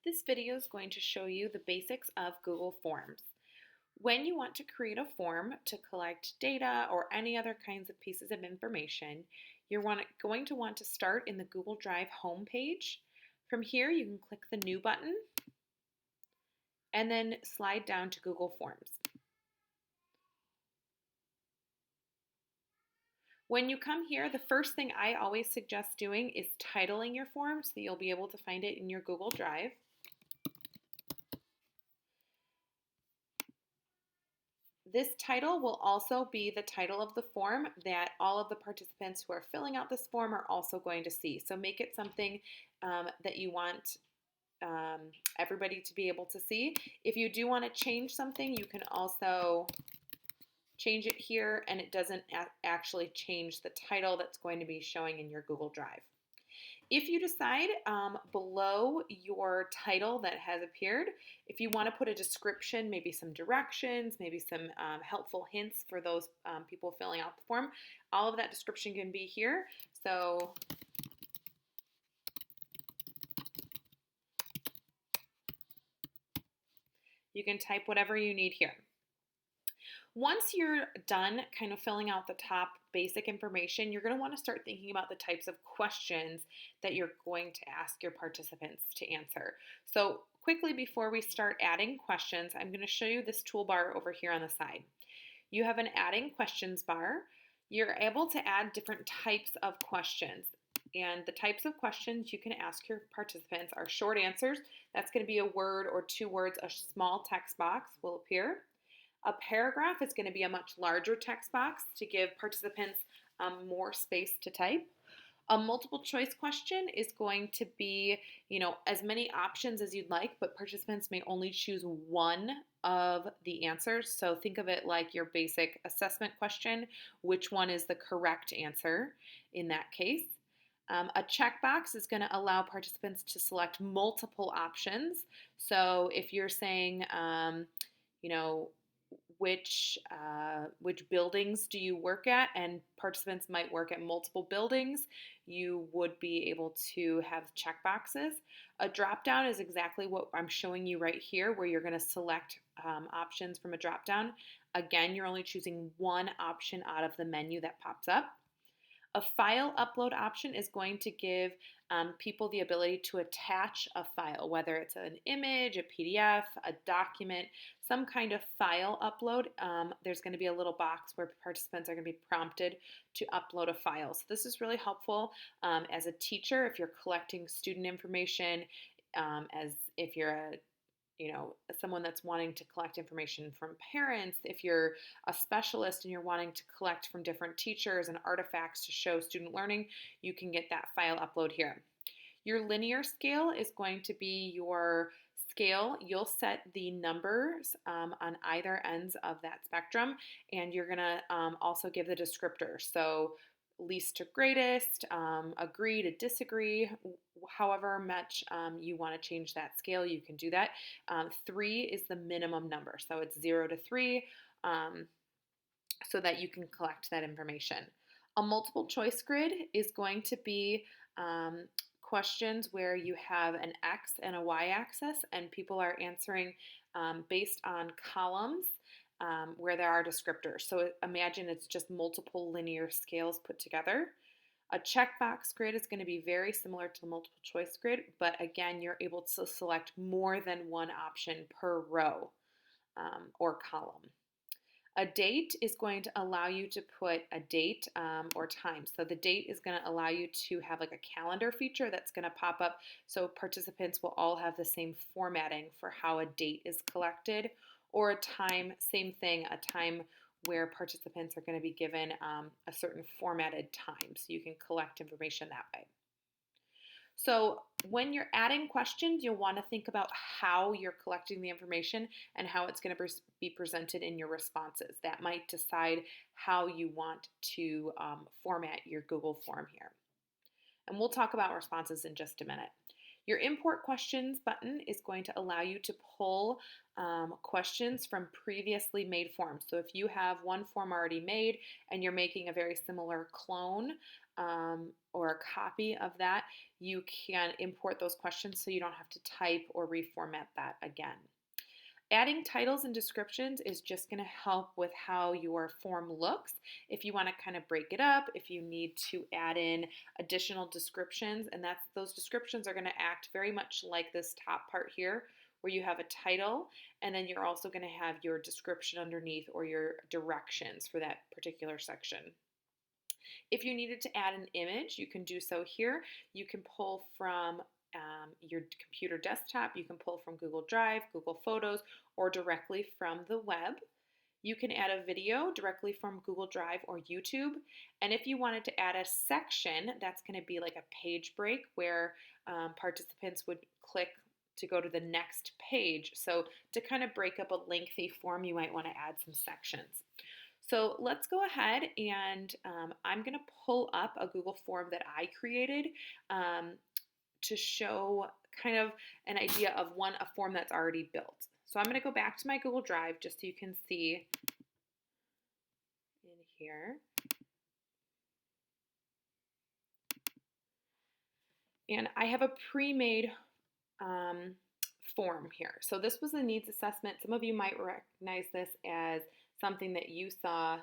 This video is going to show you the basics of Google Forms. When you want to create a form to collect data or any other kinds of pieces of information, you're going to want to start in the Google Drive home page. From here, you can click the New button and then slide down to Google Forms. When you come here, the first thing I always suggest doing is titling your form so you'll be able to find it in your Google Drive. This title will also be the title of the form that all of the participants who are filling out this form are also going to see. So make it something that you want everybody to be able to see. If you do want to change something, you can also change it here, and it doesn't actually change the title that's going to be showing in your Google Drive. If you decide below your title that has appeared, if you want to put a description, maybe some directions, maybe some helpful hints for those people filling out the form, all of that description can be here. So you can type whatever you need here. Once you're done kind of filling out the top basic information, you're going to want to start thinking about the types of questions that you're going to ask your participants to answer. So quickly before we start adding questions, I'm going to show you this toolbar over here on the side. You have an adding questions bar. You're able to add different types of questions. And the types of questions you can ask your participants are short answers. That's going to be a word or 2 words. A small text box will appear. A paragraph is going to be a much larger text box to give participants more space to type. A multiple choice question is going to be, as many options as you'd like, but participants may only choose one of the answers. So think of it like your basic assessment question. Which one is the correct answer in that case? A checkbox is going to allow participants to select multiple options. So if you're saying, which buildings do you work at, and participants might work at multiple buildings, you would be able to have check boxes. A drop down is exactly what I'm showing you right here, where you're going to select options from a drop down. Again, you're only choosing one option out of the menu that pops up. A file upload option is going to give people the ability to attach a file, whether it's an image, a PDF, a document, some kind of file upload. There's going to be a little box where participants are going to be prompted to upload a file. So this is really helpful as a teacher if you're collecting student information, as if you're someone that's wanting to collect information from parents, if you're a specialist and you're wanting to collect from different teachers and artifacts to show student learning, you can get that file upload here. Your linear scale is going to be your scale. You'll set the numbers on either ends of that spectrum, and you're going to also give the descriptor. So least to greatest, agree to disagree, however much you want to change that scale, you can do that. 3 is the minimum number, so it's 0 to 3, so that you can collect that information. A multiple choice grid is going to be questions where you have an X and a Y axis, and people are answering based on columns where there are descriptors. So imagine it's just multiple linear scales put together. A checkbox grid is going to be very similar to the multiple choice grid, but again, you're able to select more than one option per row or column. A date is going to allow you to put a date or time. So the date is going to allow you to have like a calendar feature that's going to pop up, so participants will all have the same formatting for how a date is collected. Or a time, same thing, a time where participants are going to be given a certain formatted time, so you can collect information that way. So when you're adding questions, you'll want to think about how you're collecting the information and how it's going to be presented in your responses. That might decide how you want to format your Google form here. And we'll talk about responses in just a minute. Your import questions button is going to allow you to pull questions from previously made forms. So if you have one form already made and you're making a very similar clone or a copy of that, you can import those questions so you don't have to type or reformat that again. Adding titles and descriptions is just going to help with how your form looks. If you want to kind of break it up, if you need to add in additional descriptions, and those descriptions are going to act very much like this top part here, where you have a title, and then you're also going to have your description underneath or your directions for that particular section. If you needed to add an image, you can do so here. You can pull from your computer desktop, you can pull from Google Drive, Google Photos, or directly from the web. You can add a video directly from Google Drive or YouTube. And if you wanted to add a section, that's going to be like a page break where participants would click to go to the next page. So to kind of break up a lengthy form, you might want to add some sections. So let's go ahead and I'm going to pull up a Google form that I created to show kind of an idea of a form that's already built. So I'm going to go back to my Google Drive just so you can see in here. And I have a pre-made form here. So this was a needs assessment. Some of you might recognize this as something that you saw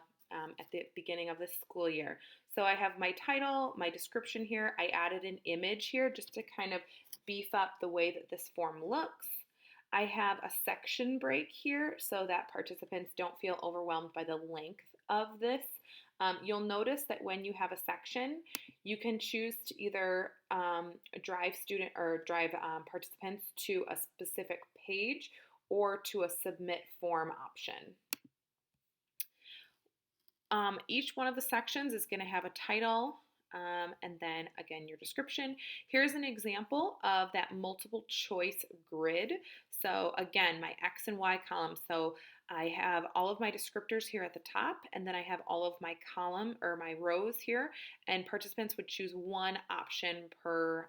at the beginning of the school year. So I have my title, my description here. I added an image here just to kind of beef up the way that this form looks. I have a section break here so that participants don't feel overwhelmed by the length of this. You'll notice that when you have a section, you can choose to either drive participants to a specific page or to a submit form option. Each one of the sections is going to have a title and then again your description. Here's an example of that multiple choice grid. So again, my X and Y column. So I have all of my descriptors here at the top, and then I have all of my column or my rows here, and participants would choose one option per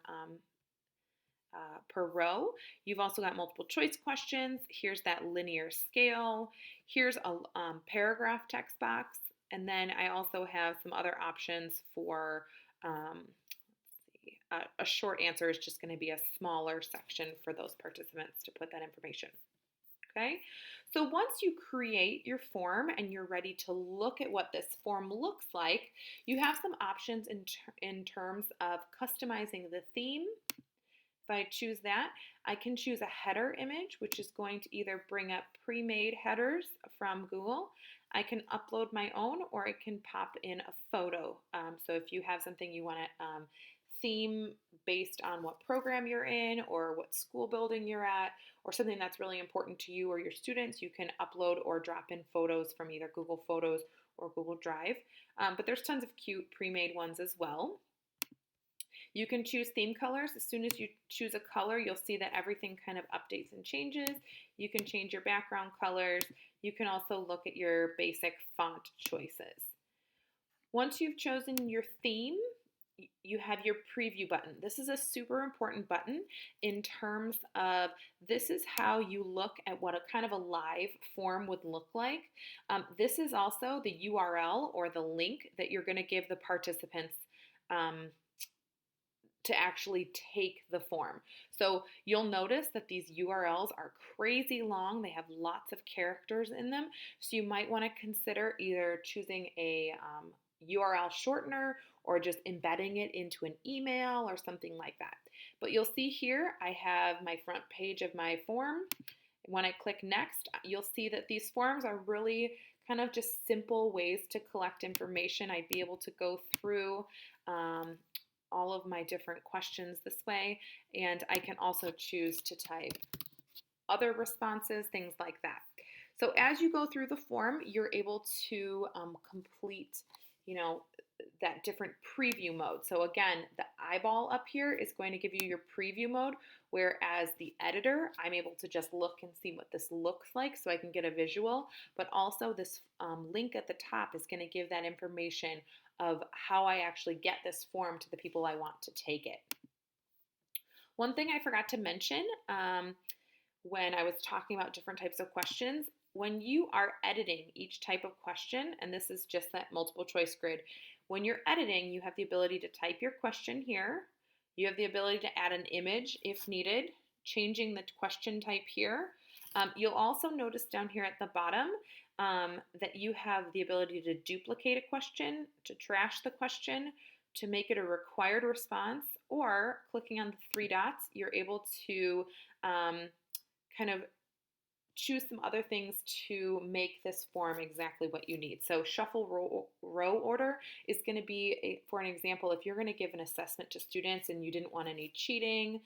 row. You've also got multiple choice questions. Here's that linear scale. Here's a paragraph text box. And then I also have some other options for a short answer is just going to be a smaller section for those participants to put that information. Okay, so once you create your form and you're ready to look at what this form looks like, you have some options in terms of customizing the theme. If I choose that, I can choose a header image, which is going to either bring up pre-made headers from Google. I can upload my own, or I can pop in a photo. So if you have something you want to theme based on what program you're in or what school building you're at, or something that's really important to you or your students, you can upload or drop in photos from either Google Photos or Google Drive. But there's tons of cute pre-made ones as well. You can choose theme colors. As soon as you choose a color, you'll see that everything kind of updates and changes. You can change your background colors. You can also look at your basic font choices. Once you've chosen your theme, you have your preview button. This is a super important button in terms of this is how you look at what a kind of a live form would look like. This is also the URL or the link that you're going to give the participants to actually take the form. So you'll notice that these URLs are crazy long. They have lots of characters in them. So you might want to consider either choosing a URL shortener or just embedding it into an email or something like that. But you'll see here I have my front page of my form. When I click next, you'll see that these forms are really kind of just simple ways to collect information. I'd be able to go through all of my different questions this way, and I can also choose to type other responses, things like that. So as you go through the form, you're able to complete, that different preview mode. So again, the eyeball up here is going to give you your preview mode, whereas the editor, I'm able to just look and see what this looks like so I can get a visual, but also this link at the top is going to give that information of how I actually get this form to the people I want to take it. One thing I forgot to mention when I was talking about different types of questions, when you are editing each type of question, and this is just that multiple choice grid, when you're editing, you have the ability to type your question here. You have the ability to add an image if needed, changing the question type here. You'll also notice down here at the bottom that you have the ability to duplicate a question, to trash the question, to make it a required response, or clicking on the three dots, you're able to kind of choose some other things to make this form exactly what you need. So shuffle row order is going to be, for an example, if you're going to give an assessment to students and you didn't want any cheating,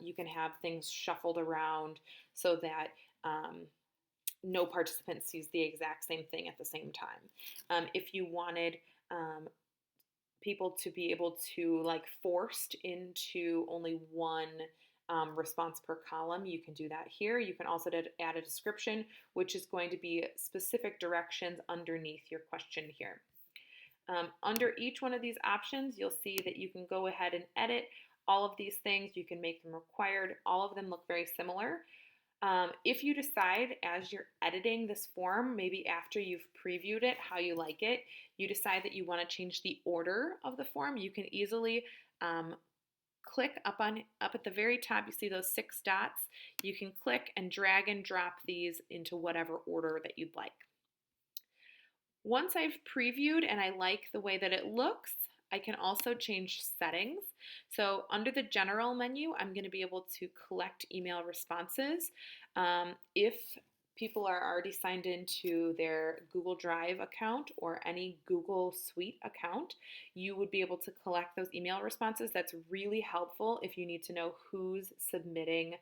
you can have things shuffled around so that no participant sees the exact same thing at the same time. If you wanted people to be able to like forced into only one response per column, you can do that here. You can also add a description, which is going to be specific directions underneath your question here. Under each one of these options, you'll see that you can go ahead and edit all of these things. You can make them required. All of them look very similar. If you decide as you're editing this form, maybe after you've previewed it, how you like it, you decide that you want to change the order of the form, you can easily click up at the very top. You see those 6 dots. You can click and drag and drop these into whatever order that you'd like. Once I've previewed and I like the way that it looks, I can also change settings. So under the general menu, I'm going to be able to collect email responses. If people are already signed into their Google Drive account or any Google Suite account, you would be able to collect those email responses. That's really helpful if you need to know who's submitting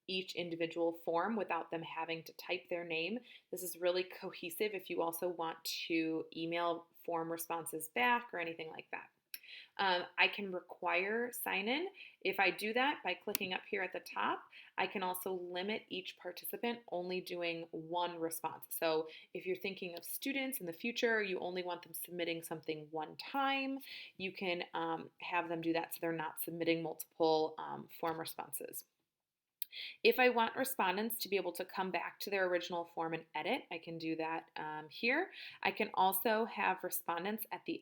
each individual form without them having to type their name. This is really cohesive if you also want to email form responses back or anything like that. I can require sign-in. If I do that by clicking up here at the top, I can also limit each participant only doing one response. So if you're thinking of students in the future, you only want them submitting something one time, you can have them do that so they're not submitting multiple form responses. If I want respondents to be able to come back to their original form and edit, I can do that here. I can also have respondents at the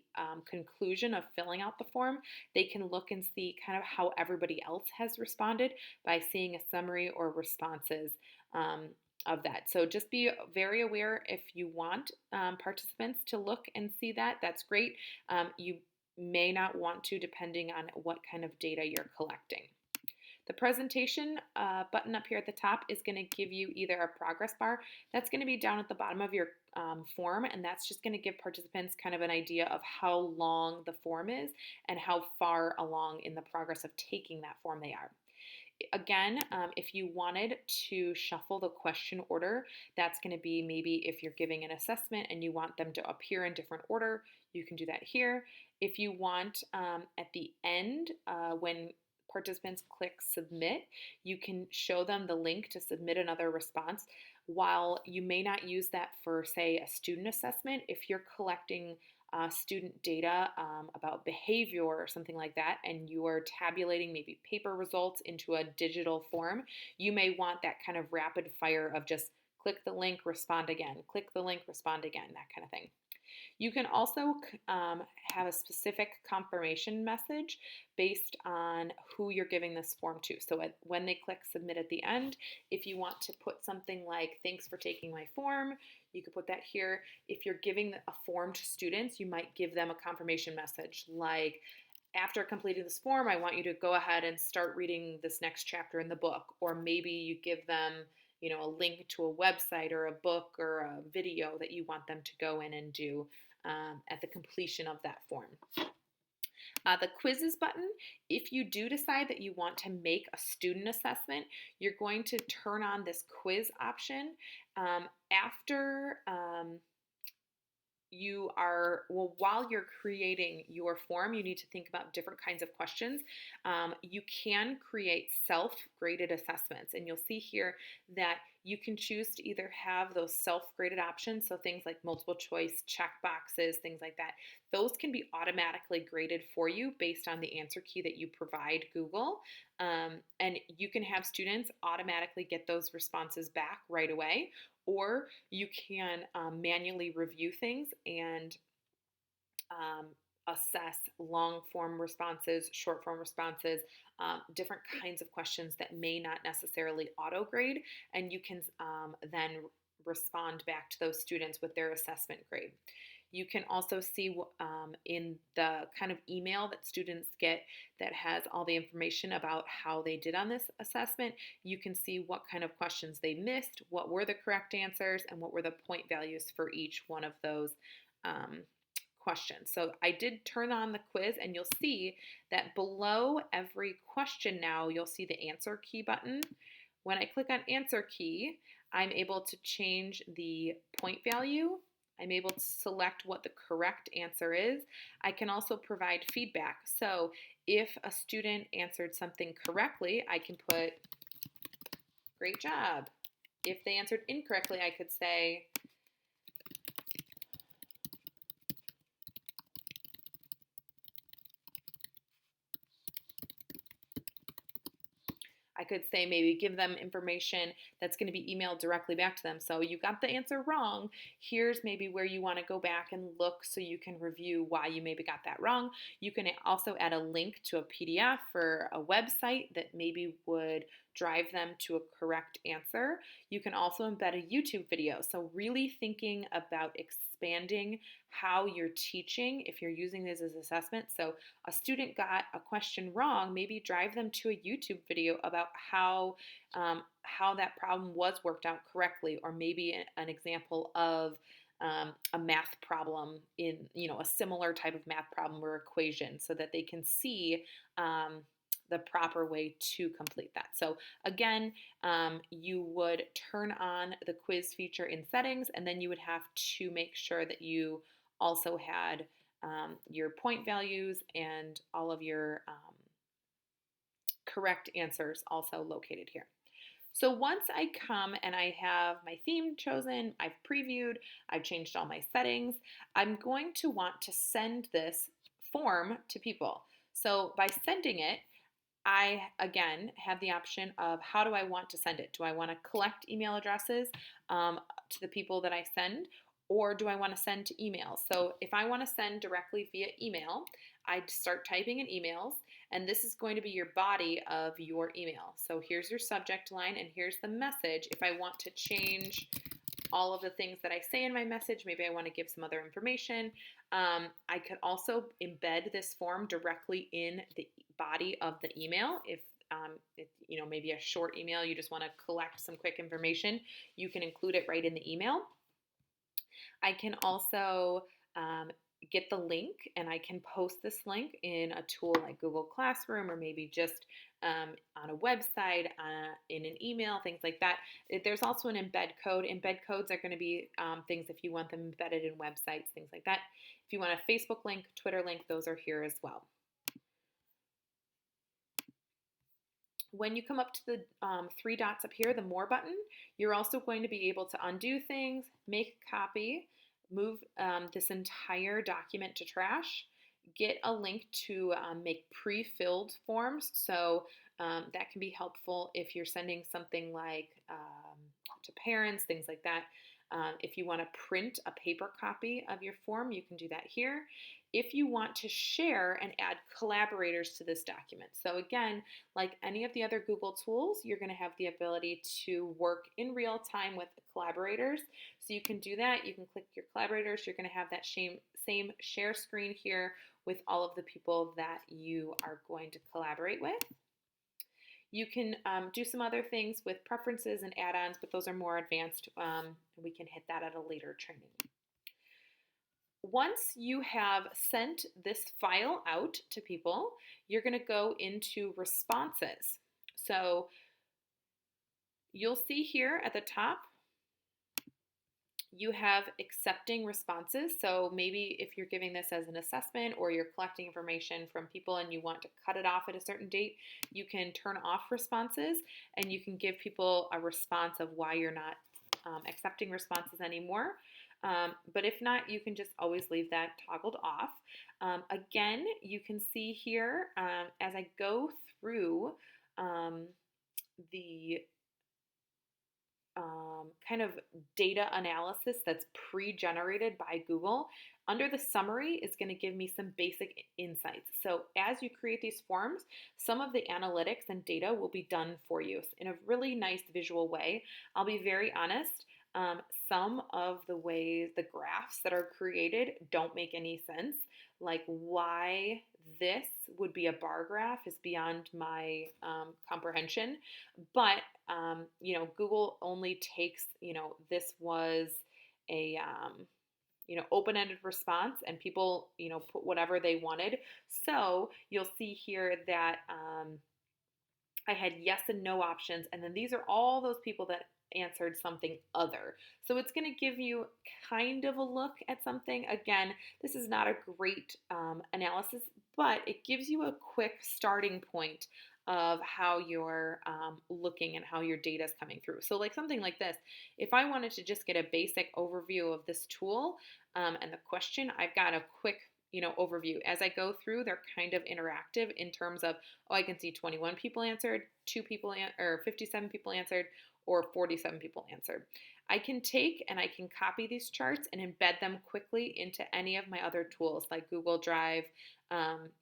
conclusion of filling out the form. They can look and see kind of how everybody else has responded by seeing a summary or responses of that. So just be very aware if you want participants to look and see that. That's great. You may not want to depending on what kind of data you're collecting. The presentation button up here at the top is going to give you either a progress bar. That's going to be down at the bottom of your form, and that's just going to give participants kind of an idea of how long the form is and how far along in the progress of taking that form they are. Again, if you wanted to shuffle the question order, that's going to be maybe if you're giving an assessment and you want them to appear in different order, you can do that here. If you want at the end, when participants click submit, you can show them the link to submit another response. While you may not use that for, say, a student assessment, if you're collecting student data about behavior or something like that, and you are tabulating maybe paper results into a digital form, you may want that kind of rapid fire of just click the link, respond again, click the link, respond again, that kind of thing. You can also have a specific confirmation message based on who you're giving this form to. So when they click submit at the end, if you want to put something like, thanks for taking my form, you could put that here. If you're giving a form to students, you might give them a confirmation message like, after completing this form, I want you to go ahead and start reading this next chapter in the book. Or maybe you give them a link to a website or a book or a video that you want them to go in and do at the completion of that form. The quizzes button, if you do decide that you want to make a student assessment, you're going to turn on this quiz option. After while you're creating your form, you need to think about different kinds of questions. You can create self-graded assessments, and you'll see here that you can choose to either have those self-graded options, so things like multiple choice, check boxes, things like that. Those can be automatically graded for you based on the answer key that you provide Google. And you can have students automatically get those responses back right away, or you can manually review things and um, assess long form responses, short form responses, different kinds of questions that may not necessarily auto grade, and you can then respond back to those students with their assessment grade. You can also see in the kind of email that students get that has all the information about how they did on this assessment. You can see what kind of questions they missed, what were the correct answers, and what were the point values for each one of those questions. So I did turn on the quiz, and you'll see that below every question now, you'll see the answer key button. When I click on answer key, I'm able to change the point value. I'm able to select what the correct answer is. I can also provide feedback. So if a student answered something correctly, I can put, great job. If they answered incorrectly, I could say, maybe give them information that's going to be emailed directly back to them. So you got the answer wrong. Here's maybe where you want to go back and look so you can review why you maybe got that wrong. You can also add a link to a PDF or a website that maybe would drive them to a correct answer. You can also embed a YouTube video. So really thinking about expanding how you're teaching if you're using this as assessment. So a student got a question wrong, maybe drive them to a YouTube video about how that problem was worked out correctly, or maybe an example of a math problem in, a similar type of math problem or equation, so that they can see the proper way to complete that. So again, you would turn on the quiz feature in settings, and then you would have to make sure that you also had your point values and all of your correct answers also located here. So once I come and I have my theme chosen, I've previewed, I've changed all my settings, I'm going to want to send this form to people. So by sending it, I, again, have the option of how do I want to send it? Do I want to collect email addresses to the people that I send, or do I want to send to email? So if I want to send directly via email, I'd start typing in emails, and this is going to be your body of your email. So here's your subject line, and here's the message. If I want to change all of the things that I say in my message, maybe I want to give some other information, I could also embed this form directly in the body of the email. If maybe a short email, you just want to collect some quick information, you can include it right in the email. I can also get the link, and I can post this link in a tool like Google Classroom, or maybe just on a website, in an email, things like that. There's also an embed code. Embed codes are going to be things if you want them embedded in websites, things like that. If you want a Facebook link, Twitter link, those are here as well. When you come up to the three dots up here, the More button, you're also going to be able to undo things, make a copy, move this entire document to trash, get a link to make pre-filled forms. So that can be helpful if you're sending something like to parents, things like that. If you want to print a paper copy of your form, you can do that here. If you want to share and add collaborators to this document. So again, like any of the other Google tools, you're going to have the ability to work in real time with collaborators. So you can do that. You can click your collaborators. You're going to have that same share screen here with all of the people that you are going to collaborate with. You can do some other things with preferences and add-ons, but those are more advanced. We can hit that at a later training. Once you have sent this file out to people, you're going to go into responses. So you'll see here at the top, You have accepting responses. So maybe if you're giving this as an assessment or you're collecting information from people and you want to cut it off at a certain date, you can turn off responses and you can give people a response of why you're not accepting responses anymore. But if not, you can just always leave that toggled off. Again, you can see here as I go through the kind of data analysis that's pre-generated by Google. Under the summary is going to give me some basic insights. So as you create these forms, some of the analytics and data will be done for you in a really nice visual way. I'll be very honest. Some of the ways the graphs that are created don't make any sense. Like why this would be a bar graph is beyond my comprehension. But Google only takes, this was a, open-ended response and people, put whatever they wanted. So you'll see here that I had yes and no options. And then these are all those people that answered something other. So it's going to give you kind of a look at something. Again, this is not a great analysis, but it gives you a quick starting point of how you're looking and how your data is coming through. So like something like this, if I wanted to just get a basic overview of this tool and the question, I've got a quick overview. As I go through, they're kind of interactive in terms of, oh, I can see 21 people answered, 57 people answered, or 47 people answered. I can take and I can copy these charts and embed them quickly into any of my other tools like Google Drive,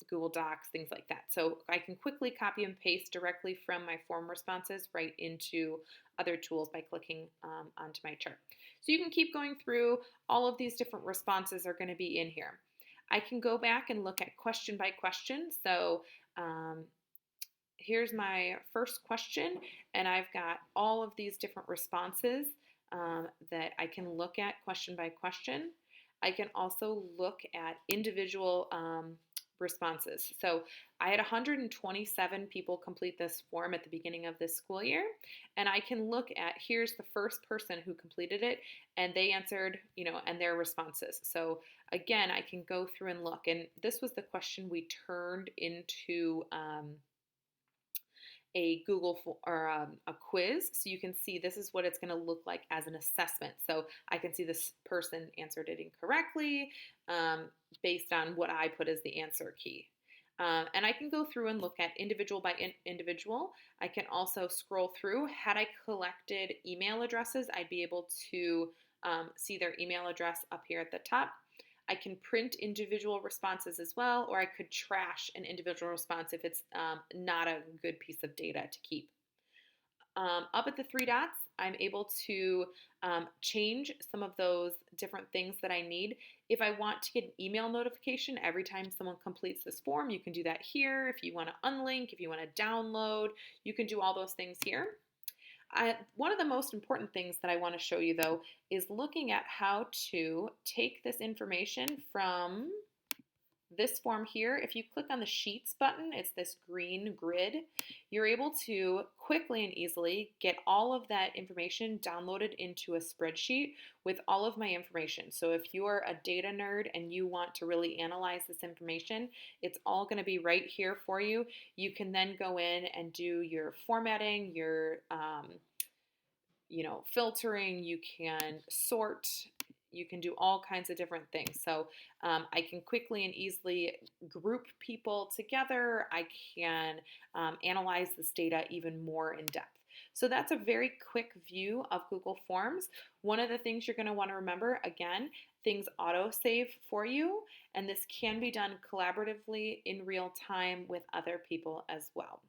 Google Docs, things like that. So I can quickly copy and paste directly from my form responses right into other tools by clicking onto my chart. So you can keep going through. All of these different responses are going to be in here. I can go back and look at question by question. So here's my first question, and I've got all of these different responses that I can look at question by question. I can also look at individual responses. So I had 127 people complete this form at the beginning of this school year, and I can look at, here's the first person who completed it, and they answered, and their responses. So again, I can go through and look, and this was the question we turned into a Google or a quiz. So you can see this is what it's going to look like as an assessment. So I can see this person answered it incorrectly based on what I put as the answer key. And I can go through and look at individual by individual. I can also scroll through. Had I collected email addresses, I'd be able to see their email address up here at the top. I can print individual responses as well, or I could trash an individual response if it's not a good piece of data to keep. Up at the three dots, I'm able to change some of those different things that I need. If I want to get an email notification every time someone completes this form, you can do that here. If you want to unlink, if you want to download, you can do all those things here. One of the most important things that I want to show you, though, is looking at how to take this information from this form here. If you click on the Sheets button, it's this green grid, you're able to quickly and easily get all of that information downloaded into a spreadsheet with all of my information. So if you're a data nerd and you want to really analyze this information, it's all going to be right here for you. You can then go in and do your formatting, your filtering, you can sort, you can do all kinds of different things. So I can quickly and easily group people together. I can analyze this data even more in depth. So that's a very quick view of Google Forms. One of the things you're going to want to remember, again, things auto-save for you, and this can be done collaboratively in real time with other people as well.